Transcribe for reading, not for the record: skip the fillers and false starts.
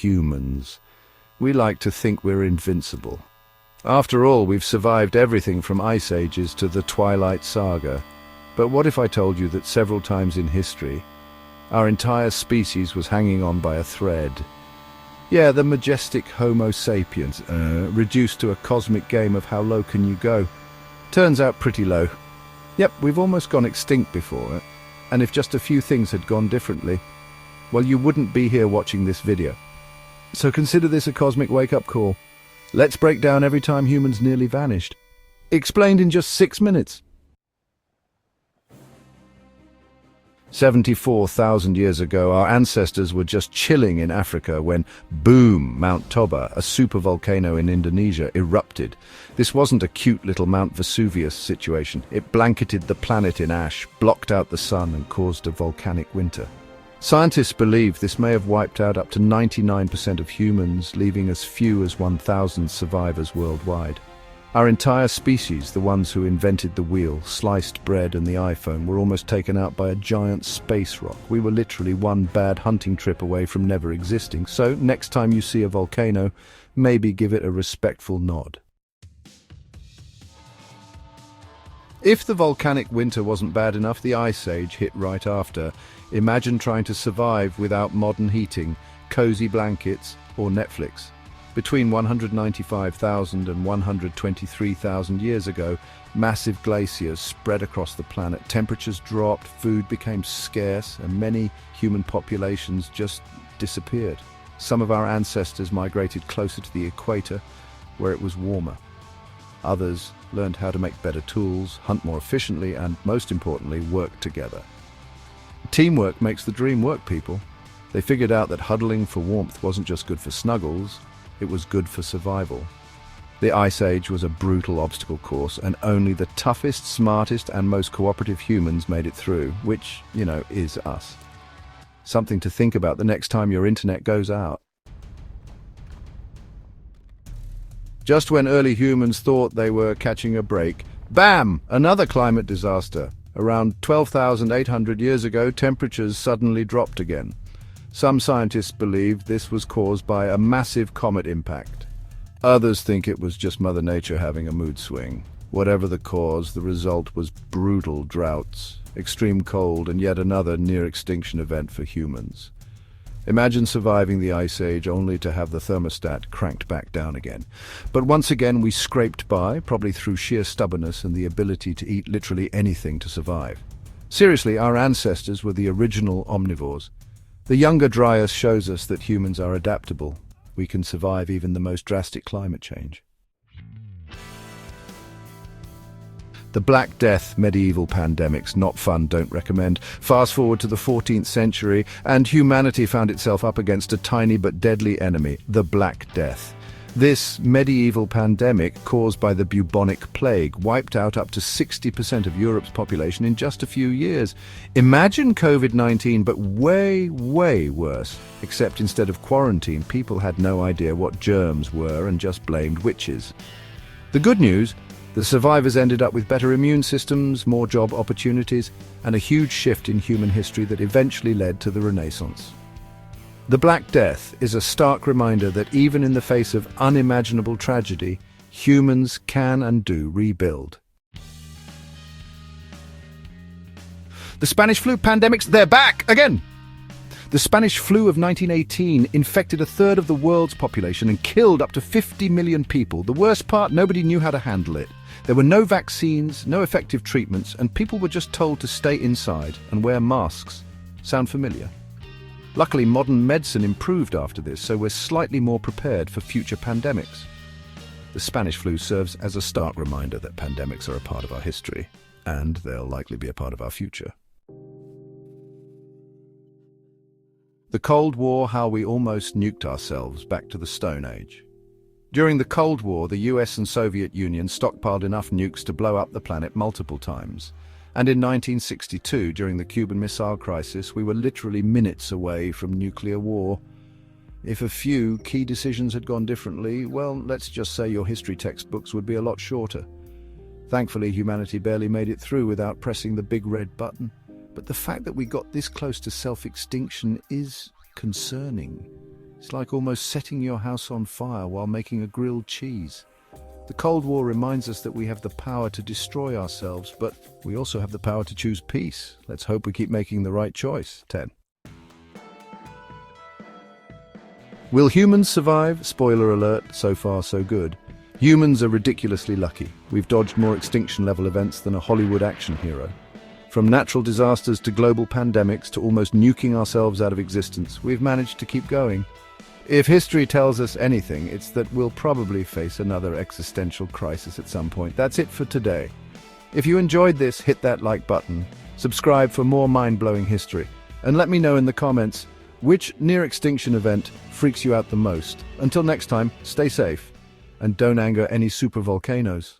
humans. We like to think we're invincible. After all, we've survived everything from ice ages to the Twilight Saga. But what if I told you that several times in history, our entire species was hanging on by a thread? Yeah, the majestic Homo sapiens, reduced to a cosmic game of how low can you go. Turns out pretty low. Yep, we've almost gone extinct before, and if just a few things had gone differently, well, you wouldn't be here watching this video. So consider this a cosmic wake-up call. Let's break down every time humans nearly vanished. Explained in just 6 minutes. 74,000 years ago, our ancestors were just chilling in Africa when, boom, Mount Toba, a supervolcano in Indonesia, erupted. This wasn't a cute little Mount Vesuvius situation. It blanketed the planet in ash, blocked out the sun, and caused a volcanic winter. Scientists believe this may have wiped out up to 99% of humans, leaving as few as 1,000 survivors worldwide. Our entire species, the ones who invented the wheel, sliced bread and the iPhone, were almost taken out by a giant space rock. We were literally one bad hunting trip away from never existing. So, next time you see a volcano, maybe give it a respectful nod. If the volcanic winter wasn't bad enough, the Ice Age hit right after. Imagine trying to survive without modern heating, cozy blankets, or Netflix. Between 195,000 and 123,000 years ago, massive glaciers spread across the planet. Temperatures dropped, food became scarce, and many human populations just disappeared. Some of our ancestors migrated closer to the equator, where it was warmer. Others learned how to make better tools, hunt more efficiently, and, most importantly, work together. Teamwork makes the dream work, people. They figured out that huddling for warmth wasn't just good for snuggles, it was good for survival. The Ice Age was a brutal obstacle course, and only the toughest, smartest, and most cooperative humans made it through, which, is us. Something to think about the next time your internet goes out. Just when early humans thought they were catching a break, bam! Another climate disaster. Around 12,800 years ago, temperatures suddenly dropped again. Some scientists believe this was caused by a massive comet impact. Others think it was just Mother Nature having a mood swing. Whatever the cause, the result was brutal droughts, extreme cold, and yet another near-extinction event for humans. Imagine surviving the Ice Age only to have the thermostat cranked back down again. But once again we scraped by, probably through sheer stubbornness and the ability to eat literally anything to survive. Seriously, our ancestors were the original omnivores. The younger Dryas shows us that humans are adaptable. We can survive even the most drastic climate change. The Black Death, medieval pandemics, not fun, don't recommend. Fast forward to the 14th century, and humanity found itself up against a tiny but deadly enemy, the Black Death. This medieval pandemic, caused by the bubonic plague, wiped out up to 60% of Europe's population in just a few years. Imagine COVID-19, but way, way worse. Except instead of quarantine, people had no idea what germs were and just blamed witches. The good news: the survivors ended up with better immune systems, more job opportunities, and a huge shift in human history that eventually led to the Renaissance. The Black Death is a stark reminder that even in the face of unimaginable tragedy, humans can and do rebuild. The Spanish flu pandemics, they're back again! The Spanish flu of 1918 infected a third of the world's population and killed up to 50 million people. The worst part, nobody knew how to handle it. There were no vaccines, no effective treatments, and people were just told to stay inside and wear masks. Sound familiar? Luckily, modern medicine improved after this, so we're slightly more prepared for future pandemics. The Spanish flu serves as a stark reminder that pandemics are a part of our history, and they'll likely be a part of our future. The Cold War, how we almost nuked ourselves back to the Stone Age. During the Cold War, the US and Soviet Union stockpiled enough nukes to blow up the planet multiple times. And in 1962, during the Cuban Missile Crisis, we were literally minutes away from nuclear war. If a few key decisions had gone differently, well, let's just say your history textbooks would be a lot shorter. Thankfully, humanity barely made it through without pressing the big red button. But the fact that we got this close to self-extinction is concerning. It's like almost setting your house on fire while making a grilled cheese. The Cold War reminds us that we have the power to destroy ourselves, but we also have the power to choose peace. Let's hope we keep making the right choice. 10. Will humans survive? Spoiler alert, so far so good. Humans are ridiculously lucky. We've dodged more extinction-level events than a Hollywood action hero. From natural disasters to global pandemics to almost nuking ourselves out of existence, we've managed to keep going. If history tells us anything, it's that we'll probably face another existential crisis at some point. That's it for today. If you enjoyed this, hit that like button, subscribe for more mind-blowing history, and let me know in the comments which near-extinction event freaks you out the most. Until next time, stay safe, and don't anger any supervolcanoes.